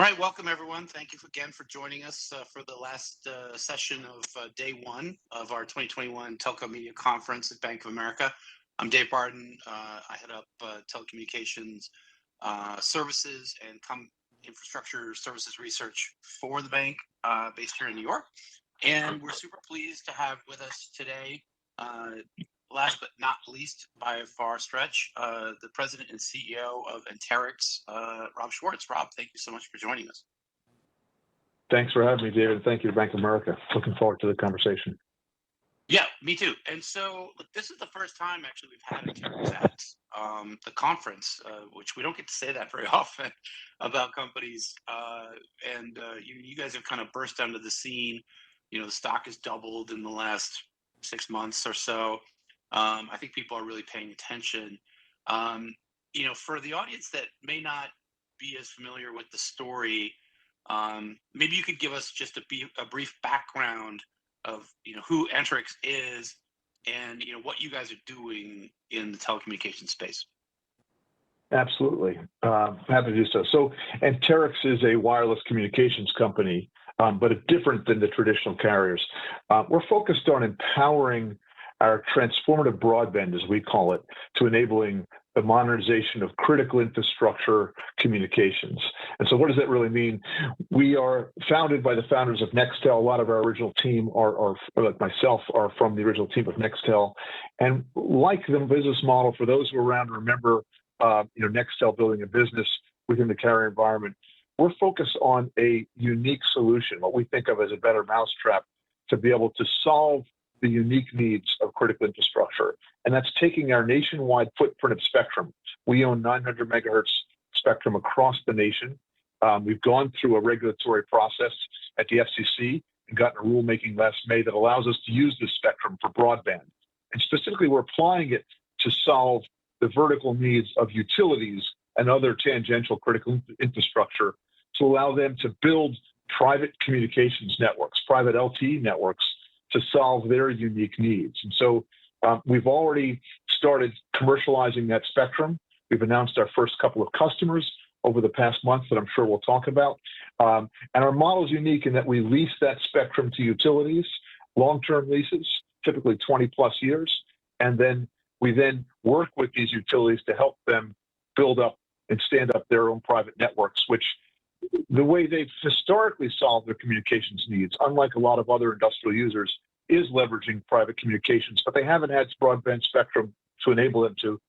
All right, welcome everyone. Thank you again for joining us for the last session of day one of our 2021 Telco Media Conference at Bank of America. I'm Dave Barden. I head up telecommunications services and infrastructure services research for the bank based here in New York. And we're super pleased to have with us today, last but not least by a far stretch, the president and CEO of Anterix, Rob Schwartz. Rob, thank you so much for joining us. Thanks for having me, David. Thank you to Bank of America. Looking forward to the conversation. Yeah, me too. And so this is the first time actually we've had Anterix at the conference, which we don't get to say that very often about companies. You guys have kind of burst onto the scene. You know, the stock has doubled in the last 6 months or so. I think people are really paying attention. For the audience that may not be as familiar with the story, maybe you could give us just a brief background of who Anterix is and what you guys are doing in the telecommunications space. Absolutely, happy to do so. So Anterix is a wireless communications company, but it's different than the traditional carriers. We're focused on empowering our transformative broadband, as we call it, to enabling the modernization of critical infrastructure communications. And so what does that really mean? We are founded by the founders of Nextel. A lot of our original team like myself, are from the original team of Nextel. And like the business model, for those who are around, remember, Nextel building a business within the carrier environment, we're focused on a unique solution, what we think of as a better mousetrap, to be able to solve the unique needs of critical infrastructure. And that's taking our nationwide footprint of spectrum. We own 900 megahertz spectrum across the nation. We've gone through a regulatory process at the FCC and gotten a rulemaking last May that allows us to use this spectrum for broadband. And specifically, we're applying it to solve the vertical needs of utilities and other tangential critical infrastructure to allow them to build private communications networks, private LTE networks, to solve their unique needs. And so we've already started commercializing that spectrum. We've announced our first couple of customers over the past month that I'm sure we'll talk about. And our model is unique in that we lease that spectrum to utilities, long-term leases, typically 20 plus years. And then we work with these utilities to help them build up and stand up their own private networks, which the way they've historically solved their communications needs, unlike a lot of other industrial users, is leveraging private communications, but they haven't had broadband spectrum to enable them to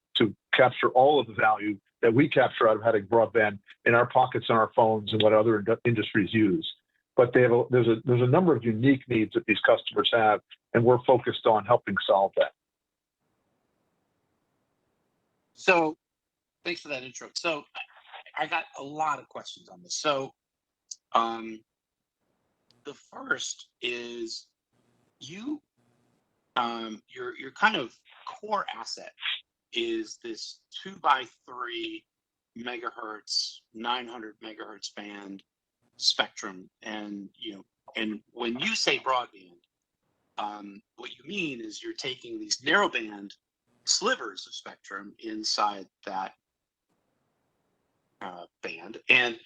capture all of the value that we capture out of having broadband in our pockets on our phones and what other industries use. But there's a number of unique needs that these customers have, and we're focused on helping solve that. So thanks for that intro. So I got a lot of questions on this. So the first is your kind of core asset is this 2x3 megahertz, 900 megahertz band spectrum. And when you say broadband, what you mean is you're taking these narrowband slivers of spectrum inside that band and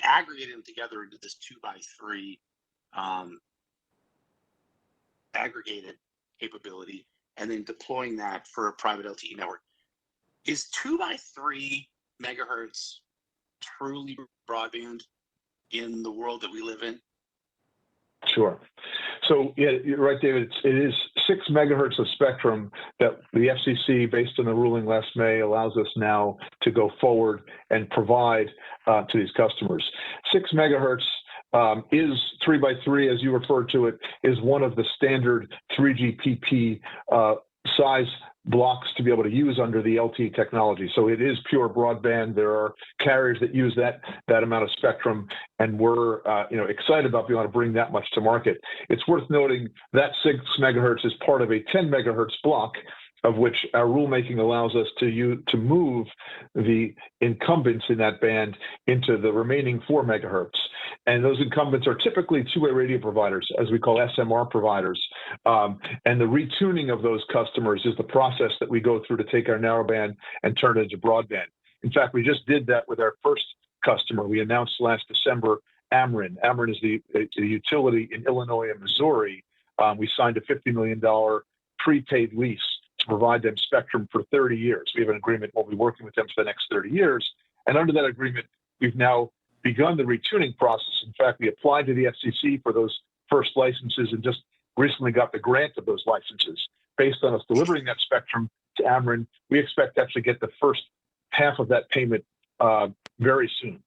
aggregating them together into this 2x3 aggregated capability, and then deploying that for a private LTE network. Is 2x3 megahertz truly broadband in the world that we live in? Sure. So yeah, you're right, David. It is 6 megahertz of spectrum that the FCC, based on the ruling last May, allows us now to go forward and provide to these customers. 6 megahertz is 3x3, as you referred to it, is one of the standard 3GPP size blocks to be able to use under the LTE technology. So it is pure broadband. There are carriers that use that amount of spectrum, and we're excited about being able to bring that much to market. It's worth noting that 6 megahertz is part of a 10 megahertz block, of which our rulemaking allows us to move the incumbents in that band into the remaining 4 megahertz. And those incumbents are typically two-way radio providers, as we call SMR providers. And the retuning of those customers is the process that we go through to take our narrowband and turn it into broadband. In fact, we just did that with our first customer. We announced last December Ameren. Ameren is the utility in Illinois and Missouri. We signed a $50 million prepaid lease to provide them spectrum for 30 years. We have an agreement. We'll be working with them for the next 30 years. And under that agreement, we've now begun the retuning process. In fact, we applied to the FCC for those first licenses and just recently got the grant of those licenses. Based on us delivering that spectrum to Ameren, we expect to actually get the first half of that payment very soon,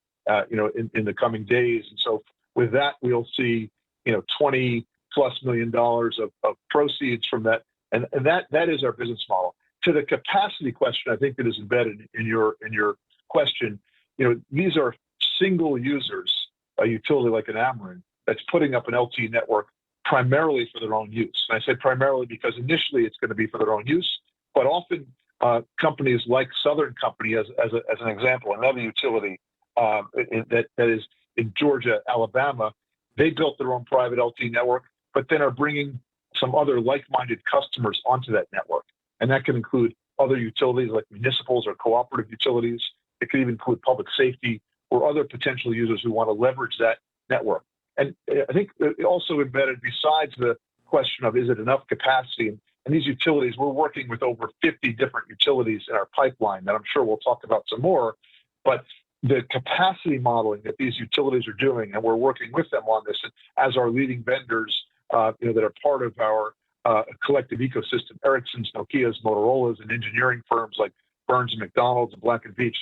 in the coming days. And so with that, we'll see, $20+ million of proceeds from that. And that is our business model. To the capacity question, I think that is embedded in your question. These are single users, a utility like an Ameren, that's putting up an LTE network primarily for their own use. And I say primarily because initially it's going to be for their own use, but often companies like Southern Company, as an example, another utility that is in Georgia, Alabama, they built their own private LTE network, but then are bringing some other like-minded customers onto that network. And that can include other utilities like municipals or cooperative utilities. It could even include public safety or other potential users who want to leverage that network. And I think also embedded, besides the question of is it enough capacity, and these utilities, we're working with over 50 different utilities in our pipeline that I'm sure we'll talk about some more, but the capacity modeling that these utilities are doing, and we're working with them on this as our leading vendors, that are part of our collective ecosystem, Ericsson's, Nokia's, Motorola's, and engineering firms like Burns and McDonald's and Black & Veatch.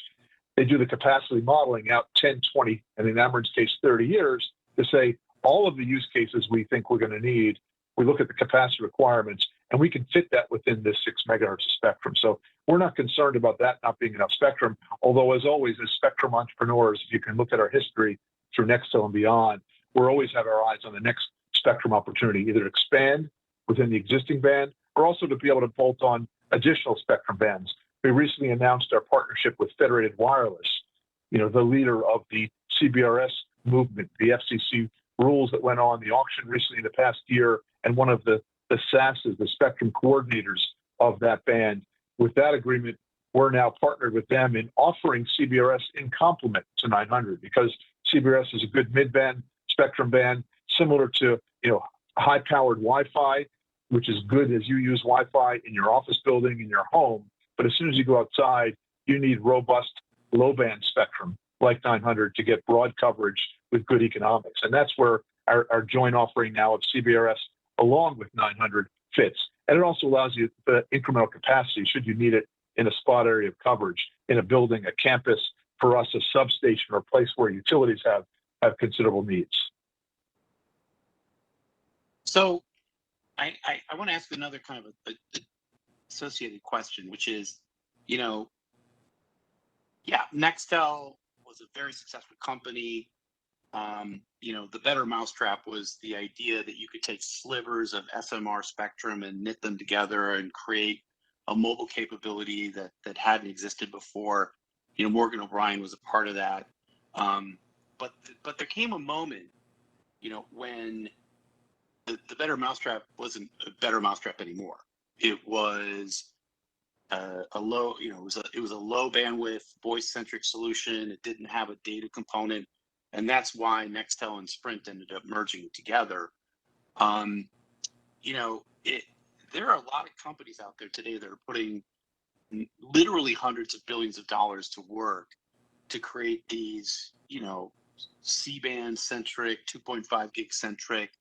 They do the capacity modeling out 10, 20, and in Ameren's case, 30 years to say all of the use cases we think we're going to need. We look at the capacity requirements, and we can fit that within this 6 megahertz of spectrum. So we're not concerned about that not being enough spectrum, although as always, as spectrum entrepreneurs, if you can look at our history through Nextel and beyond, we'll always have our eyes on the next spectrum opportunity, either expand within the existing band or also to be able to bolt on additional spectrum bands. We recently announced our partnership with Federated Wireless, the leader of the CBRS movement, the FCC rules that went on the auction recently in the past year, and one of the SASs, the spectrum coordinators of that band. With that agreement, we're now partnered with them in offering CBRS in complement to 900 because CBRS is a good mid-band spectrum band, similar to high-powered Wi-Fi, which is good as you use Wi-Fi in your office building, in your home. But as soon as you go outside, you need robust low-band spectrum like 900 to get broad coverage with good economics. And that's where our joint offering now of CBRS along with 900 fits. And it also allows you the incremental capacity should you need it in a spot area of coverage, in a building, a campus, for us, a substation or a place where utilities have considerable needs. So I want to ask another kind of a associated question, which is, Nextel was a very successful company. The better mousetrap was the idea that you could take slivers of SMR spectrum and knit them together and create a mobile capability that hadn't existed before. Morgan O'Brien was a part of that. But there came a moment, when the better mousetrap wasn't a better mousetrap anymore. It was a low, it was a low bandwidth voice centric solution. It didn't have a data component, and that's why Nextel and Sprint ended up merging together. There are a lot of companies out there today that are putting literally hundreds of billions of dollars to work to create these, C-band centric, 2.5 gig centric,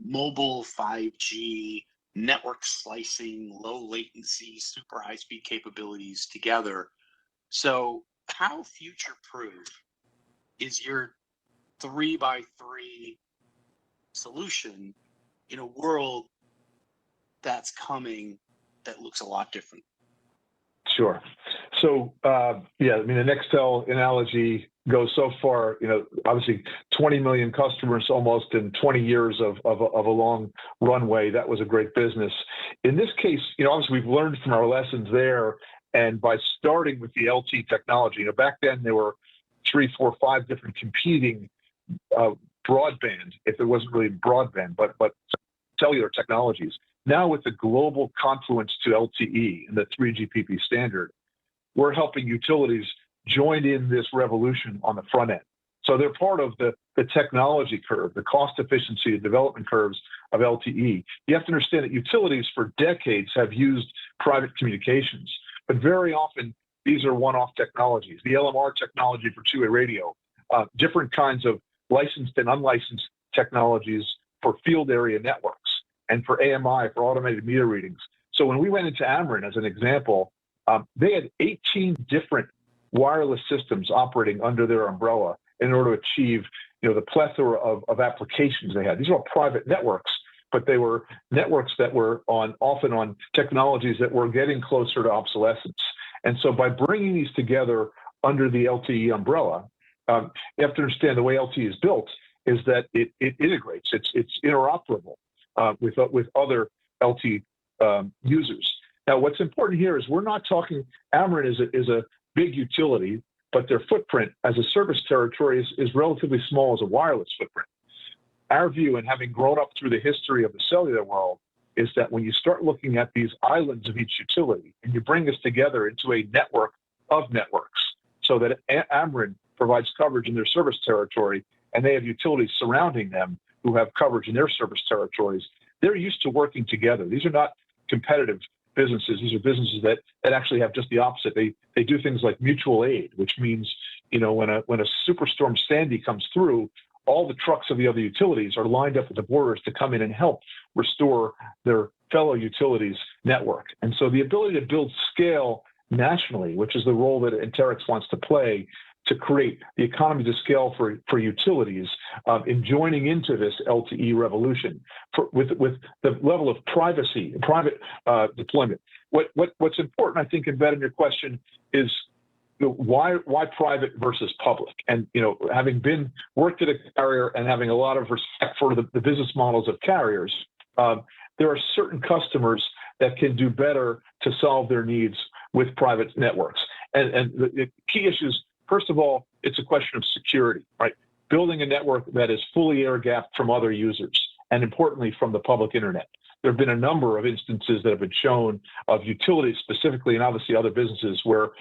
mobile 5G network slicing, low latency, super high speed capabilities together. So how future proof is your 3x3 solution in a world that's coming that looks a lot different? Sure. So, the Nextel analogy goes so far, obviously 20 million customers almost in 20 years of a long runway. That was a great business. In this case, obviously we've learned from our lessons there. And by starting with the LTE technology, back then there were 3, 4, 5 different competing broadband, if it wasn't really broadband, but cellular technologies. Now with the global confluence to LTE and the 3GPP standard, we're helping utilities join in this revolution on the front end. So they're part of the technology curve, the cost efficiency and development curves of LTE. You have to understand that utilities for decades have used private communications, but very often these are one-off technologies. The LMR technology for two-way radio, different kinds of licensed and unlicensed technologies for field area networks, and for AMI, for automated meter readings. So when we went into Ameren, as an example, they had 18 different wireless systems operating under their umbrella in order to achieve, the plethora of applications they had. These are all private networks, but they were networks that were often on technologies that were getting closer to obsolescence. And so by bringing these together under the LTE umbrella, you have to understand the way LTE is built is that it integrates. It's interoperable with other LTE users. Now, what's important here is we're not talking. Ameren is a big utility, but their footprint as a service territory is relatively small as a wireless footprint. Our view, and having grown up through the history of the cellular world, is that when you start looking at these islands of each utility and you bring this together into a network of networks, so that Ameren provides coverage in their service territory and they have utilities surrounding them who have coverage in their service territories, they're used to working together. These are not competitive businesses. These are businesses that actually have just the opposite. They do things like mutual aid, which means, when a superstorm Sandy comes through, all the trucks of the other utilities are lined up at the borders to come in and help restore their fellow utilities network. And so the ability to build scale nationally, which is the role that Anterix wants to play, to create the economies of scale for utilities in joining into this LTE revolution with the level of privacy and private deployment. What's important, I think, embedded in your question is why private versus public? And having worked at a carrier and having a lot of respect for the business models of carriers, there are certain customers that can do better to solve their needs with private networks. And the key issues. First of all, it's a question of security, right? Building a network that is fully air-gapped from other users, and importantly, from the public internet. There have been a number of instances that have been shown of utilities specifically, and obviously other businesses, where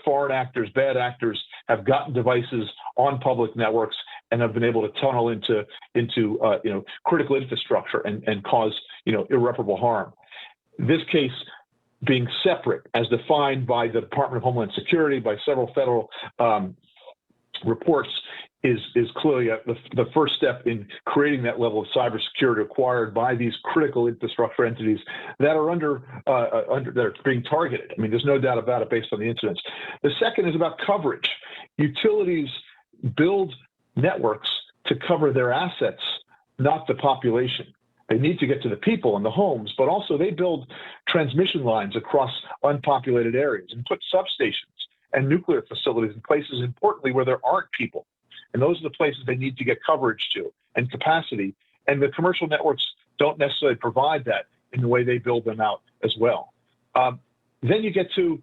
foreign actors, bad actors, have gotten devices on public networks and have been able to tunnel into critical infrastructure and cause irreparable harm. This case, being separate, as defined by the Department of Homeland Security, by several federal reports, is clearly the first step in creating that level of cybersecurity required by these critical infrastructure entities that are that are being targeted. I mean, there's no doubt about it based on the incidents. The second is about coverage. Utilities build networks to cover their assets, not the population. They need to get to the people and the homes, but also they build transmission lines across unpopulated areas and put substations and nuclear facilities in places, importantly, where there aren't people. And those are the places they need to get coverage to and capacity. And the commercial networks don't necessarily provide that in the way they build them out as well. Then you get to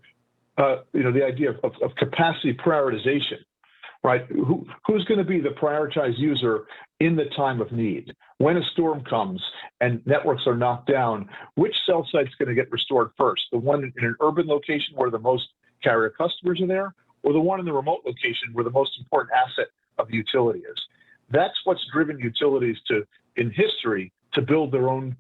the idea of capacity prioritization, right? Who's going to be the prioritized user in the time of need? When a storm comes and networks are knocked down, which cell site's going to get restored first? The one in an urban location where the most carrier customers are there, or the one in the remote location where the most important asset of the utility is? That's what's driven utilities in history to build their own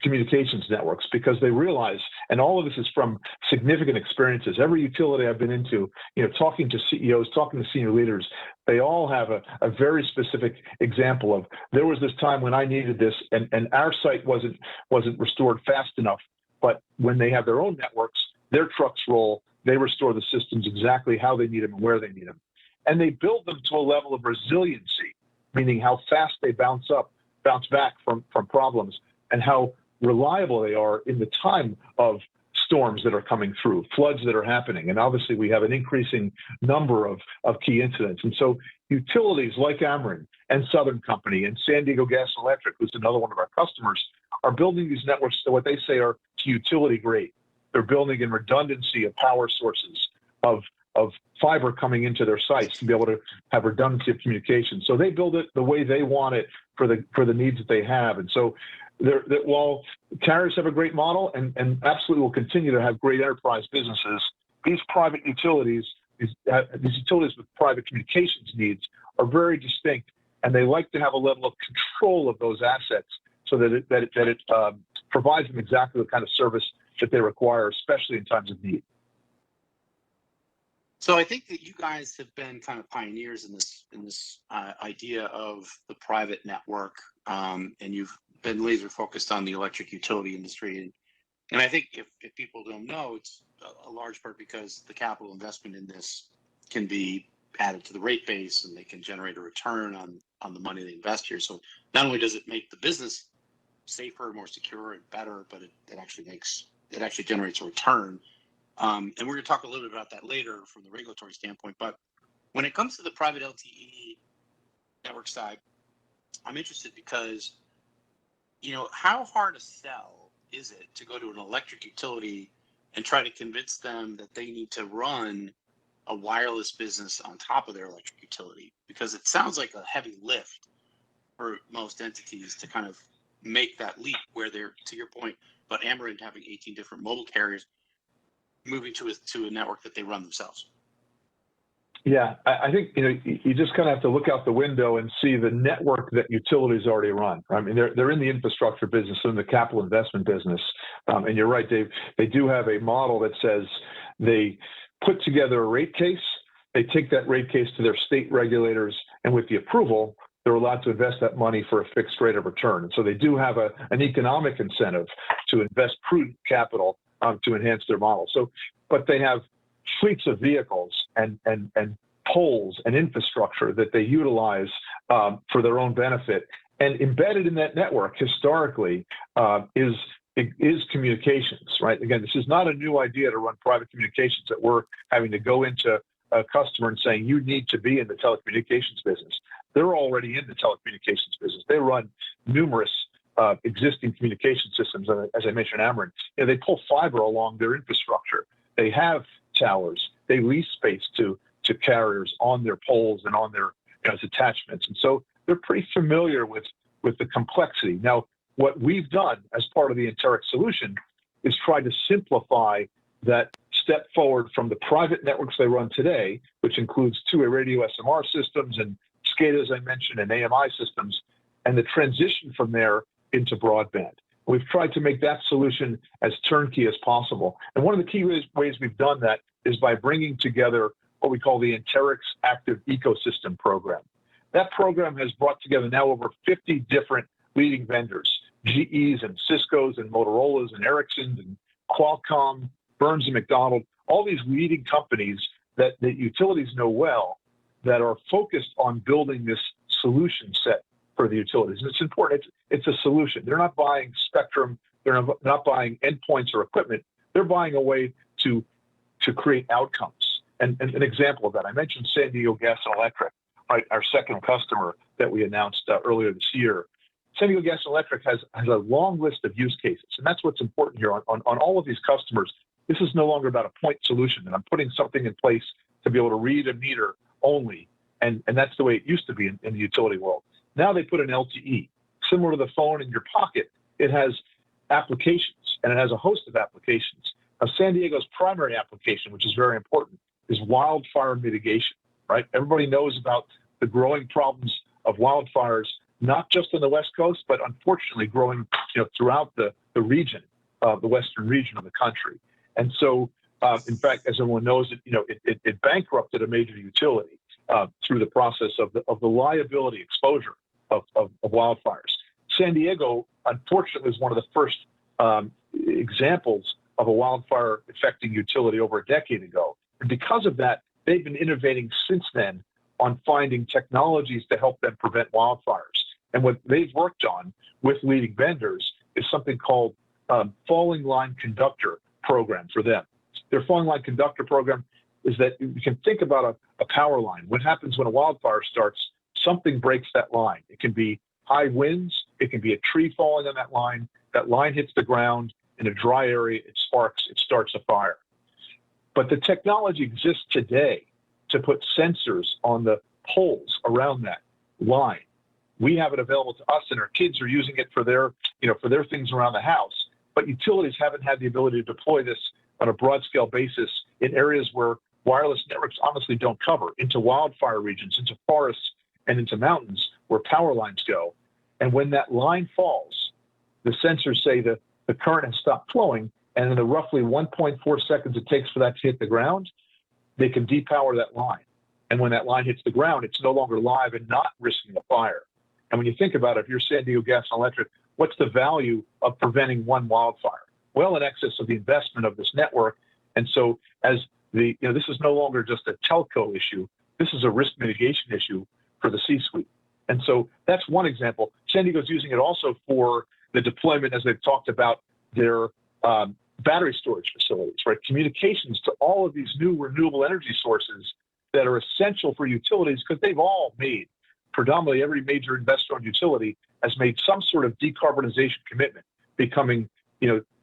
communications networks, because they realize, and all of this is from significant experiences. Every utility I've been into, talking to CEOs, talking to senior leaders, they all have a very specific example of, there was this time when I needed this and our site wasn't restored fast enough. But when they have their own networks, their trucks roll, they restore the systems exactly how they need them and where they need them. And they build them to a level of resiliency, meaning how fast they bounce back from problems, and how reliable they are in the time of storms that are coming through, floods that are happening. And obviously we have an increasing number of key incidents. And so utilities like Ameren and Southern Company and San Diego Gas and Electric, who's another one of our customers, are building these networks to what they say are to utility grade. They're building in redundancy of power sources, of fiber coming into their sites to be able to have redundancy of communication. So they build it the way they want it for the needs that they have. And so while carriers have a great model and absolutely will continue to have great enterprise businesses, these private utilities, these utilities with private communications needs are very distinct, and they like to have a level of control of those assets so that it provides them exactly the kind of service that they require, especially in times of need. So I think that you guys have been kind of pioneers in this idea of the private network, and you've been laser focused on the electric utility industry. And I think if people don't know, it's a large part because the capital investment in this can be added to the rate base, and they can generate a return on the money they invest here. So not only does it make the business safer, more secure, and better, but it actually generates a return. And we're going to talk a little bit about that later from the regulatory standpoint. But when it comes to the private LTE network side, I'm interested because, how hard a sell is it to go to an electric utility and try to convince them that they need to run a wireless business on top of their electric utility? Because it sounds like a heavy lift for most entities to kind of make that leap where they're, to your point, but Ameren having 18 different mobile carriers moving to a network that they run themselves. Yeah, I think you just kind of have to look out the window and see the network that utilities already run. I mean, they're in the infrastructure business, in the capital investment business, and you're right, Dave. They do have a model that says they put together a rate case. They take that rate case to their state regulators, and with the approval, they're allowed to invest that money for a fixed rate of return. And so they do have an economic incentive to invest prudent capital to enhance their model. So, but they have fleets of vehicles and poles and infrastructure that they utilize for their own benefit. And embedded in that network historically is communications, right? Again, this is not a new idea to run private communications that we're having to go into a customer and saying, you need to be in the telecommunications business. They're already in the telecommunications business. They run numerous existing communication systems. As I mentioned, Ameren, they pull fiber along their infrastructure. They have towers. They lease space to carriers on their poles and on their as attachments. And so they're pretty familiar with the complexity. Now, what we've done as part of the Anterix solution is try to simplify that step forward from the private networks they run today, which includes two-way radio SMR systems and SCADA, as I mentioned, and AMI systems, and the transition from there into broadband. We've tried to make that solution as turnkey as possible. And one of the key ways we've done that is by bringing together what we call the Anterix Active Ecosystem Program. That program has brought together now over 50 different leading vendors, GEs and Cisco's and Motorola's and Ericsson's and Qualcomm, Burns and McDonald, all these leading companies that utilities know well that are focused on building this solution set for the utilities. And it's important. It's a solution. They're not buying spectrum. They're not buying endpoints or equipment. They're buying a way to create outcomes. And an example of that, I mentioned San Diego Gas and Electric, right, our second customer that we announced earlier this year. San Diego Gas and Electric has a long list of use cases, and that's what's important here. On all of these customers, this is no longer about a point solution, and I'm putting something in place to be able to read a meter only, and that's the way it used to be in the utility world. Now they put an LTE. Similar to the phone in your pocket, it has applications, and it has a host of applications. Now, San Diego's primary application, which is very important, is wildfire mitigation, right? Everybody knows about the growing problems of wildfires, not just on the West Coast, but unfortunately growing throughout the region, the western region of the country. And so, in fact, as everyone knows, it bankrupted a major utility through the process of the liability exposure of wildfires. San Diego, unfortunately, is one of the first examples of a wildfire affecting utility over a decade ago. And because of that, they've been innovating since then on finding technologies to help them prevent wildfires. And what they've worked on with leading vendors is something called falling line conductor program for them. Their falling line conductor program is that you can think about a power line. What happens when a wildfire starts? Something breaks that line. It can be high winds. It can be a tree falling on that line. That line hits the ground in a dry area. It sparks. It starts a fire. But the technology exists today to put sensors on the poles around that line. We have it available to us, and our kids are using it for their things around the house. But utilities haven't had the ability to deploy this on a broad scale basis in areas where wireless networks honestly don't cover, into wildfire regions, into forests, and into mountains where power lines go. And when that line falls, the sensors say that the current has stopped flowing, and in the roughly 1.4 seconds it takes for that to hit the ground, they can depower that line. And when that line hits the ground, it's no longer live and not risking a fire. And when you think about it, if you're San Diego Gas and Electric, what's the value of preventing one wildfire? Well, in excess of the investment of this network. And so as this is no longer just a telco issue, this is a risk mitigation issue for the C-suite. And so that's one example. San Diego's using it also for the deployment, as they've talked about, their battery storage facilities, right? Communications to all of these new renewable energy sources that are essential for utilities, because they've all made, predominantly every major investor-owned utility has made some sort of decarbonization commitment, becoming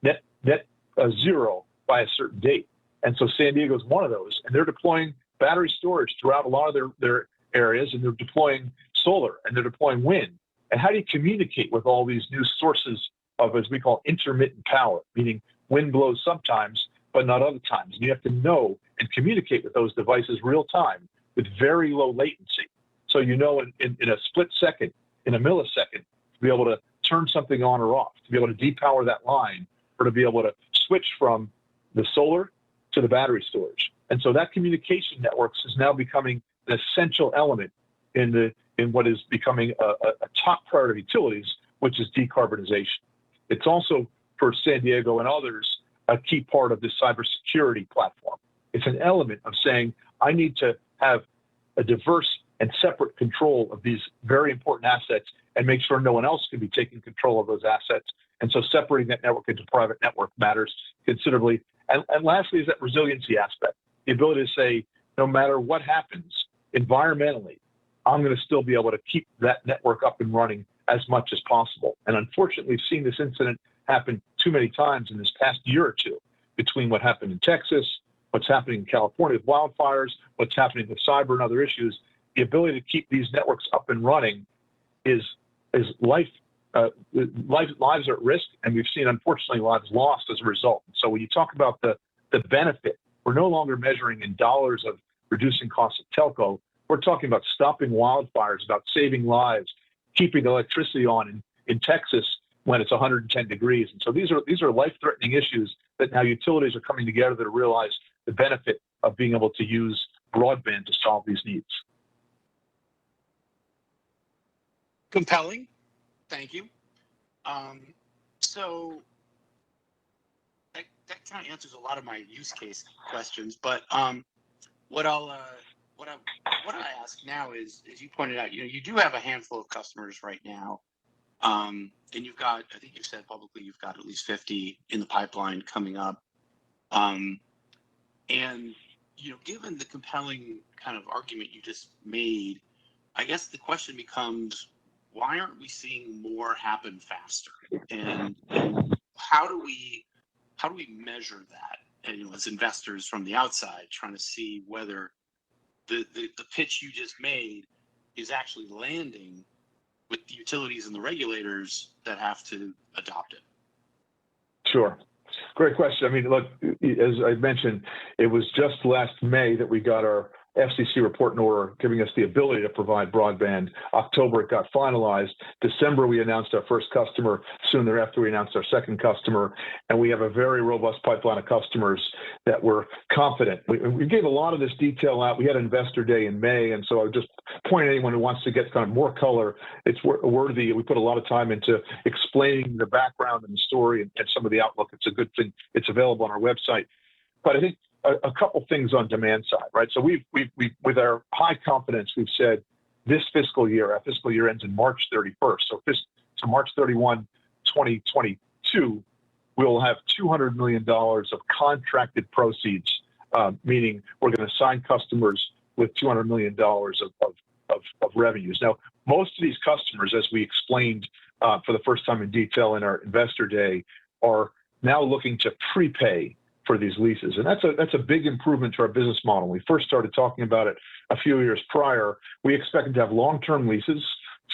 net zero by a certain date. And so San Diego is one of those, and they're deploying battery storage throughout a lot of their areas, and they're deploying solar, and they're deploying wind. And how do you communicate with all these new sources of, as we call, intermittent power, meaning wind blows sometimes, but not other times? And you have to know and communicate with those devices real time with very low latency. So in a split second, in a millisecond, to be able to turn something on or off, to be able to depower that line, or to be able to switch from the solar to the battery storage. And so that communication networks is now becoming an essential element in what is becoming a top priority of utilities, which is decarbonization. It's also, for San Diego and others, a key part of this cybersecurity platform. It's an element of saying, I need to have a diverse and separate control of these very important assets and make sure no one else can be taking control of those assets. And so separating that network into private network matters considerably. And lastly is that resiliency aspect, the ability to say, no matter what happens environmentally, I'm going to still be able to keep that network up and running as much as possible. And unfortunately, we've seen this incident happen too many times in this past year or two, between what happened in Texas, what's happening in California with wildfires, what's happening with cyber and other issues. The ability to keep these networks up and running is lives are at risk, and we've seen, unfortunately, lives lost as a result. So when you talk about the benefit, we're no longer measuring in dollars of reducing costs of telco. We're talking about stopping wildfires, about saving lives, keeping electricity on in Texas when it's 110 degrees. And so these are life-threatening issues that now utilities are coming together to realize the benefit of being able to use broadband to solve these needs. Compelling. Thank you. So that kind of answers a lot of my use case questions. But what I ask now is, as you pointed out, you do have a handful of customers right now, and you've got, I think you've said publicly, you've got at least 50 in the pipeline coming up. And given the compelling kind of argument you just made, I guess the question becomes, why aren't we seeing more happen faster? And how do we measure that? And, as investors from the outside, trying to see whether the pitch you just made is actually landing with the utilities and the regulators that have to adopt it. Sure. Great question. I mean, look, as I mentioned, it was just last May that we got our FCC report and order giving us the ability to provide broadband. October, it got finalized. December, we announced our first customer. Soon thereafter, we announced our second customer. And we have a very robust pipeline of customers that we're confident. We gave a lot of this detail out. We had an investor day in May. And so I would just point at anyone who wants to get kind of more color. It's worthy. We put a lot of time into explaining the background and the story and some of the outlook. It's a good thing. It's available on our website. But I think a couple things on demand side, right? So we've with our high confidence, we've said this fiscal year, our fiscal year ends in March 31st. So March 31, 2022, we'll have $200 million of contracted proceeds, meaning we're going to sign customers with $200 million of revenues. Now, most of these customers, as we explained for the first time in detail in our investor day, are now looking to prepay for these leases. And that's a big improvement to our business model. When we first started talking about it a few years prior, we expected to have long-term leases,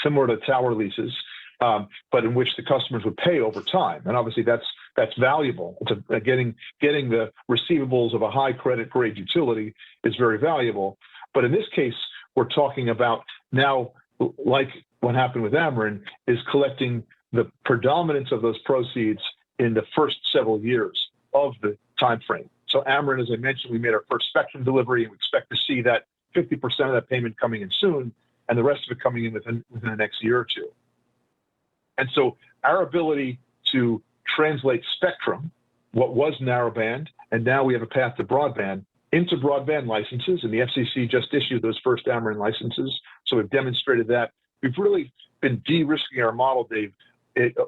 similar to tower leases, but in which the customers would pay over time. And obviously that's that's valuable. Getting the receivables of a high credit grade utility is very valuable. But in this case, we're talking about now, like what happened with Ameren, is collecting the predominance of those proceeds in the first several years of the time frame. So Ameren, as I mentioned, we made our first spectrum delivery, and we expect to see that 50% of that payment coming in soon, and the rest of it coming in within the next year or two. And so our ability to translate spectrum, what was narrowband, and now we have a path to broadband, into broadband licenses, and the FCC just issued those first Ameren licenses. So we've demonstrated that. We've really been de-risking our model, Dave,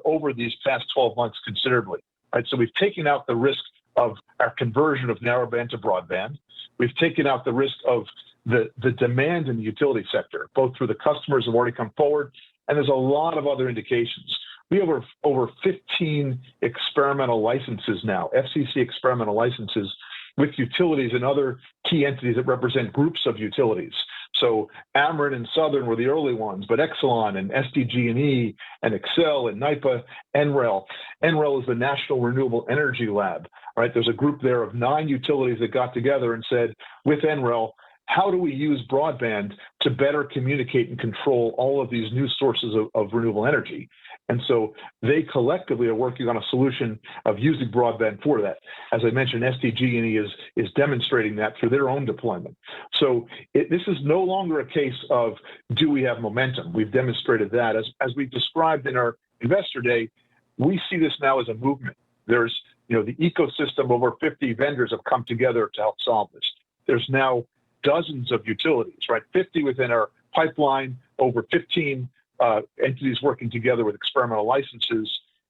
over these past 12 months considerably. Right? So we've taken out the risk of our conversion of narrowband to broadband. We've taken out the risk of the demand in the utility sector, both through the customers who have already come forward, and there's a lot of other indications. We have over 15 experimental licenses now, FCC experimental licenses, with utilities and other key entities that represent groups of utilities. So Ameren and Southern were the early ones, but Exelon and SDG&E and Excel and NYPA, NREL. NREL is the National Renewable Energy Lab, right? There's a group there of 9 utilities that got together and said, with NREL, how do we use broadband to better communicate and control all of these new sources of renewable energy? And so they collectively are working on a solution of using broadband for that. As I mentioned, SDG&E is demonstrating that through their own deployment. So this is no longer a case of, do we have momentum? We've demonstrated that. As we described in our Investor Day, we see this now as a movement. There's, the ecosystem, over 50 vendors have come together to help solve this. There's now dozens of utilities, right? 50 within our pipeline, over 15 entities working together with experimental licenses.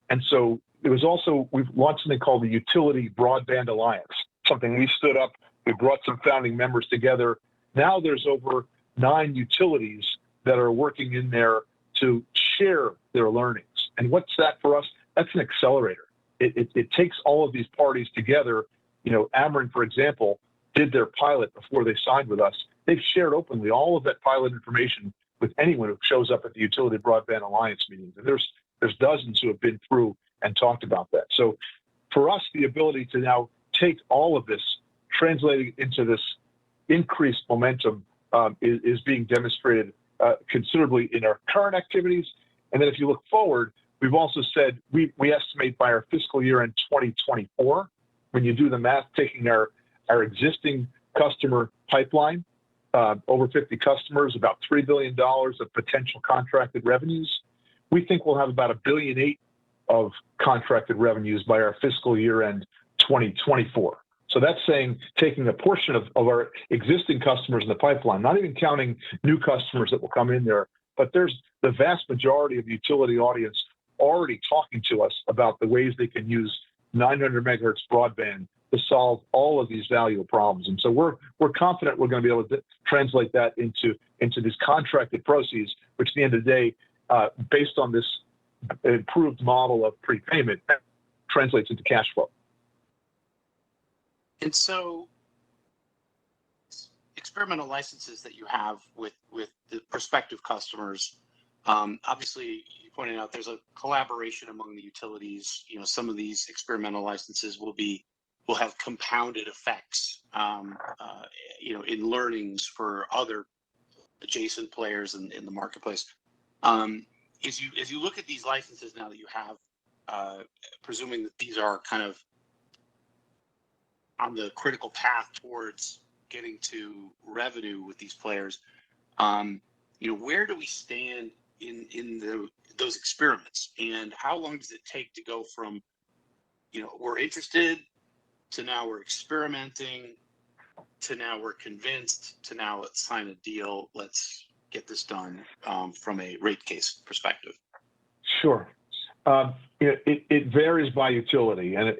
And so we've launched something called the Utility Broadband Alliance, something we stood up. We brought some founding members together. Now there's over 9 utilities that are working in there to share their learnings. And what's that for us? That's an accelerator. It takes all of these parties together. Ameren, for example, did their pilot before they signed with us. They've shared openly all of that pilot information with anyone who shows up at the Utility Broadband Alliance meetings. And there's dozens who have been through and talked about that. So for us, the ability to now take all of this, translating into this increased momentum is being demonstrated considerably in our current activities. And then if you look forward, we've also said we estimate by our fiscal year in 2024, when you do the math, taking our existing customer pipeline, over 50 customers, about $3 billion of potential contracted revenues. We think we'll have about $1.8 billion of contracted revenues by our fiscal year end 2024. So that's saying taking a portion of our existing customers in the pipeline, not even counting new customers that will come in there, but there's the vast majority of the utility audience already talking to us about the ways they can use 900 megahertz broadband to solve all of these valuable problems. And so we're confident we're going to be able to translate that into these contracted proceeds, which at the end of the day, based on this improved model of prepayment, translates into cash flow. And so experimental licenses that you have with the prospective customers, obviously you pointed out there's a collaboration among the utilities. Some of these experimental licenses will have compounded effects, in learnings for other adjacent players in the marketplace. As you look at these licenses now that you have, presuming that these are kind of on the critical path towards getting to revenue with these players, where do we stand in those experiments, and how long does it take to go from, we're interested, to now we're experimenting, to now we're convinced, to now let's sign a deal, let's get this done from a rate case perspective? Sure. It varies by utility, and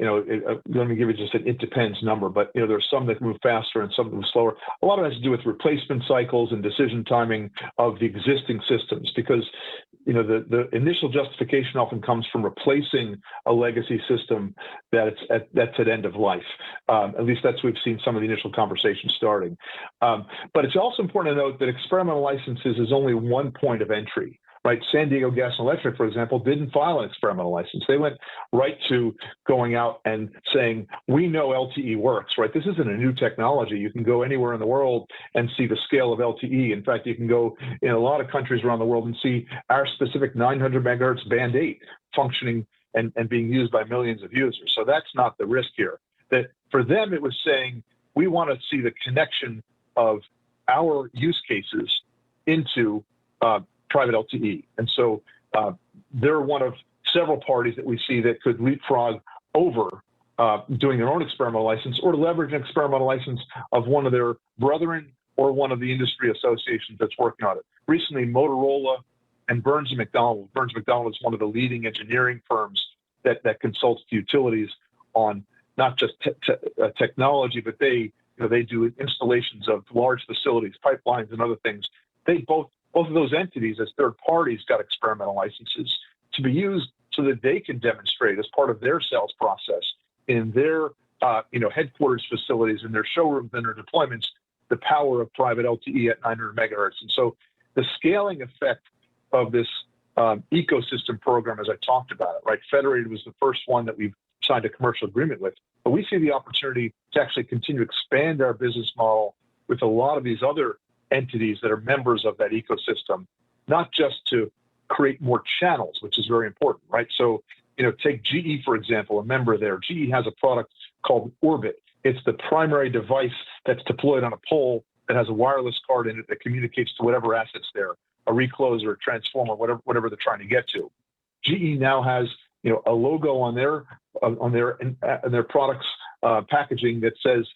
let me give you just an it depends number. But there's some that move faster and some that move slower. A lot of it has to do with replacement cycles and decision timing of the existing systems, because the initial justification often comes from replacing a legacy system that's at end of life. At least that's we've seen some of the initial conversations starting. But it's also important to note that experimental licenses is only one point of entry. right? San Diego Gas and Electric, for example, didn't file an experimental license. They went right to going out and saying, we know LTE works, right? This isn't a new technology. You can go anywhere in the world and see the scale of LTE. In fact, you can go in a lot of countries around the world and see our specific 900 megahertz band 8 functioning and being used by millions of users. So that's not the risk here. That for them, it was saying, we want to see the connection of our use cases into private LTE. And so they're one of several parties that we see that could leapfrog over doing their own experimental license or leverage an experimental license of one of their brethren or one of the industry associations that's working on it. Recently, Motorola and Burns & McDonnell. Burns & McDonnell is one of the leading engineering firms that consults to utilities on not just technology, but they do installations of large facilities, pipelines, and other things. They both of those entities as third parties got experimental licenses to be used so that they can demonstrate as part of their sales process in their headquarters facilities, in their showrooms, and their deployments, the power of private LTE at 900 megahertz. And so the scaling effect of this ecosystem program, as I talked about it, right? Federated was the first one that we've signed a commercial agreement with, but we see the opportunity to actually continue to expand our business model with a lot of these other entities that are members of that ecosystem, not just to create more channels, which is very important, right? So, take GE, for example, a member there. GE has a product called Orbit. It's the primary device that's deployed on a pole that has a wireless card in it that communicates to whatever assets there, a recloser, a transformer, whatever they're trying to get to. GE now has, a logo on their products packaging that says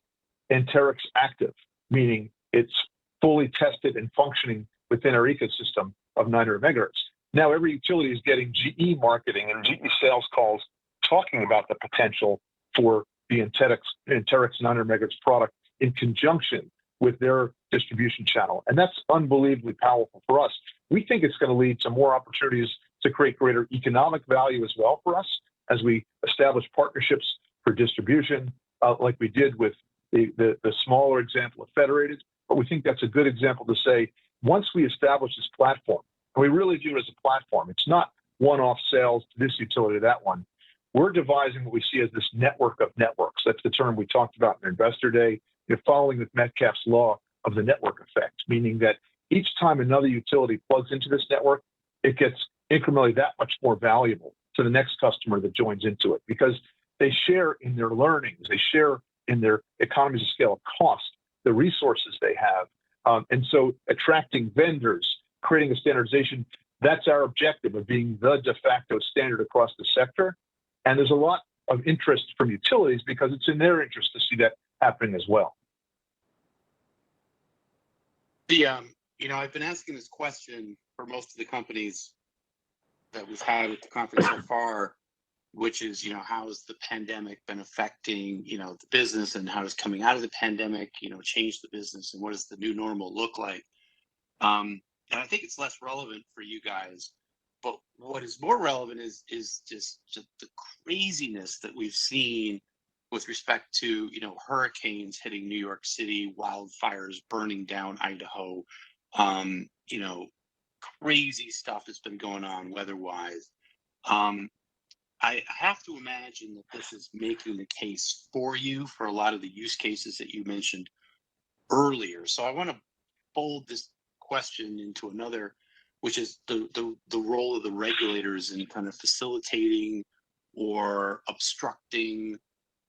Anterix Active, meaning it's fully tested and functioning within our ecosystem of 900 megahertz. Now every utility is getting GE marketing and GE sales calls talking about the potential for the Anterix 900 megahertz product in conjunction with their distribution channel. And that's unbelievably powerful for us. We think it's going to lead to more opportunities to create greater economic value as well for us as we establish partnerships for distribution, like we did with the smaller example of Federated. But we think that's a good example to say, once we establish this platform, and we really view it as a platform, it's not one-off sales to this utility, that one. We're devising what we see as this network of networks. That's the term we talked about in Investor Day. You're following with Metcalfe's law of the network effect, meaning that each time another utility plugs into this network, it gets incrementally that much more valuable to the next customer that joins into it, because they share in their learnings, they share in their economies of scale of cost, the resources they have. And so attracting vendors, creating a standardization, that's our objective of being the de facto standard across the sector. And there's a lot of interest from utilities because it's in their interest to see that happening as well. I've been asking this question for most of the companies that we've had at the conference so far, which is, how has the pandemic been affecting, the business, and how does coming out of the pandemic, change the business, and what does the new normal look like? And I think it's less relevant for you guys, but what is more relevant is just the craziness that we've seen with respect to, hurricanes hitting New York City, wildfires burning down Idaho, crazy stuff that's been going on weather-wise. I have to imagine that this is making the case for you for a lot of the use cases that you mentioned earlier. So I want to fold this question into another, which is the role of the regulators in kind of facilitating or obstructing,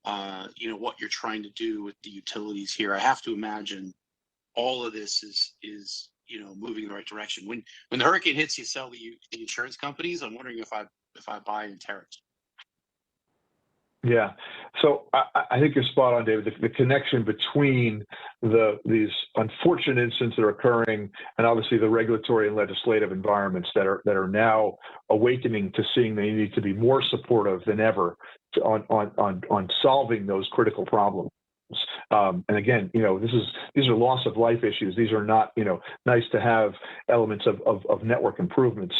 what you're trying to do with the utilities here. I have to imagine all of this is moving in the right direction. When the hurricane hits, you sell the insurance companies. I'm wondering if I buy Anterix. Yeah, so I think you're spot on, David. The connection between these unfortunate incidents that are occurring, and obviously the regulatory and legislative environments that are now awakening to seeing they need to be more supportive than ever on solving those critical problems. And again, these are loss of life issues. These are not, nice to have elements of network improvements.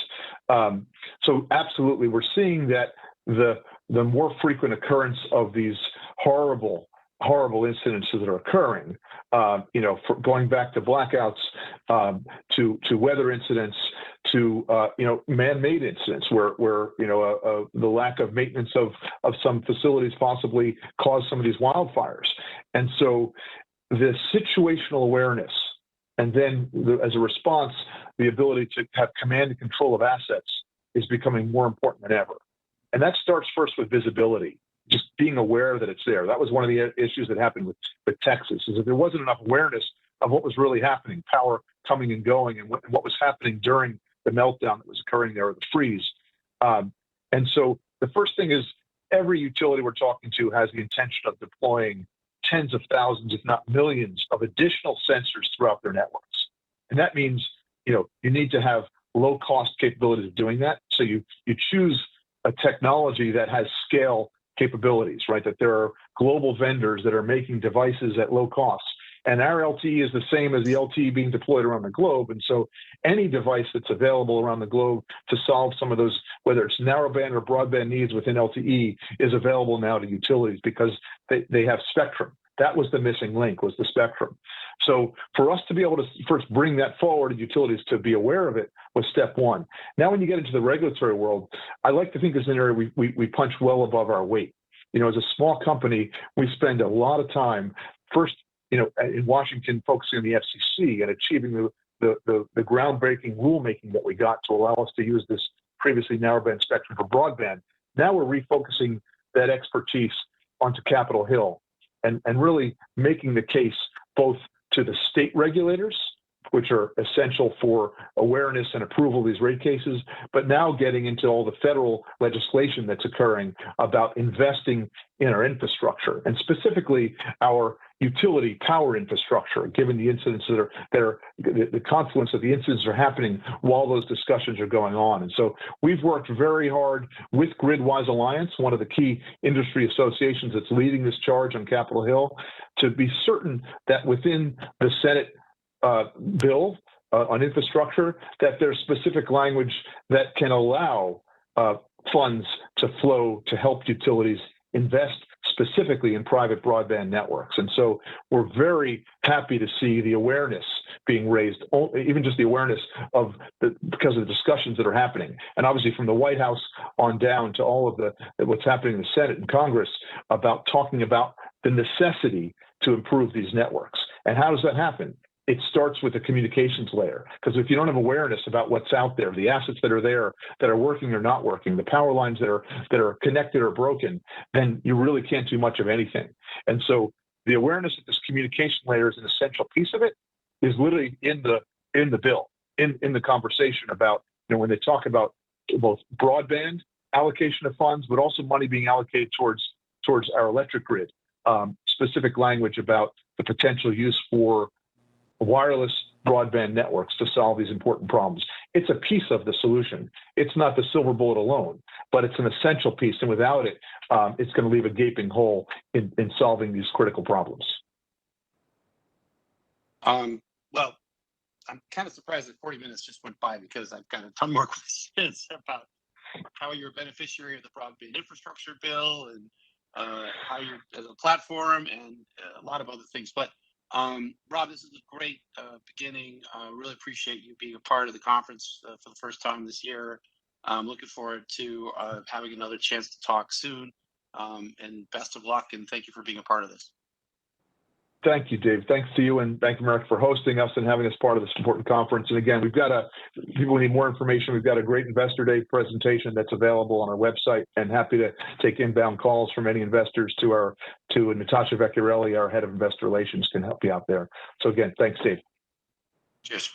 So absolutely, we're seeing that the more frequent occurrence of these horrible horrible incidents that are occurring, going back to blackouts, to weather incidents, to man-made incidents where the lack of maintenance of some facilities possibly caused some of these wildfires. And so the situational awareness, and then as a response, the ability to have command and control of assets is becoming more important than ever. And that starts first with visibility, just being aware that it's there. That was one of the issues that happened with Texas, is that there wasn't enough awareness of what was really happening, power coming and going, and what was happening during the meltdown that was occurring there, or the freeze. And so the first thing is, every utility we're talking to has the intention of deploying tens of thousands, if not millions, of additional sensors throughout their networks. And that means, you need to have low-cost capabilities of doing that. So you choose a technology that has scale capabilities, right? That there are global vendors that are making devices at low cost. And our LTE is the same as the LTE being deployed around the globe. And so any device that's available around the globe to solve some of those, whether it's narrowband or broadband needs within LTE, is available now to utilities because they have spectrum. That was the missing link, was the spectrum. So for us to be able to first bring that forward and utilities to be aware of it was step one. Now, when you get into the regulatory world, I like to think as an area we punch well above our weight. As a small company, we spend a lot of time first, in Washington, focusing on the FCC and achieving the groundbreaking rulemaking that we got to allow us to use this previously narrowband spectrum for broadband. Now we're refocusing that expertise onto Capitol Hill and really making the case both to the state regulators, which are essential for awareness and approval of these rate cases, but now getting into all the federal legislation that's occurring about investing in our infrastructure, and specifically our utility power infrastructure, given the incidents that are the confluence of the incidents are happening while those discussions are going on. And so we've worked very hard with Gridwise Alliance, one of the key industry associations that's leading this charge on Capitol Hill, to be certain that within the Senate bill on infrastructure, that there's specific language that can allow funds to flow to help utilities invest specifically in private broadband networks. And so we're very happy to see the awareness being raised, even just the awareness because of the discussions that are happening. And obviously from the White House on down to all of what's happening in the Senate and Congress about talking about the necessity to improve these networks. And how does that happen? It starts with the communications layer, because if you don't have awareness about what's out there, the assets that are there that are working or not working, the power lines that are connected or broken, then you really can't do much of anything. And so the awareness of this communication layer is an essential piece of it, is literally in the bill, in the conversation about, when they talk about both broadband allocation of funds, but also money being allocated towards our electric grid, specific language about the potential use for wireless broadband networks to solve these important problems. It's a piece of the solution. It's not the silver bullet alone, but it's an essential piece. And without it, it's going to leave a gaping hole in solving these critical problems. Well, I'm kind of surprised that 40 minutes just went by, because I've got a ton more questions about how you're a beneficiary of the broadband infrastructure bill and how you're as a platform and a lot of other things. But Rob, this is a great beginning. Really appreciate you being a part of the conference for the first time this year. I'm looking forward to having another chance to talk soon. And best of luck, and thank you for being a part of this. Thank you, Dave. Thanks to you and Bank of America for hosting us and having us part of this important conference. And again, people need more information. We've got a great Investor Day presentation that's available on our website, and happy to take inbound calls from any investors to Natasha Vecchiarelli, our head of investor relations, can help you out there. So again, thanks, Dave. Cheers.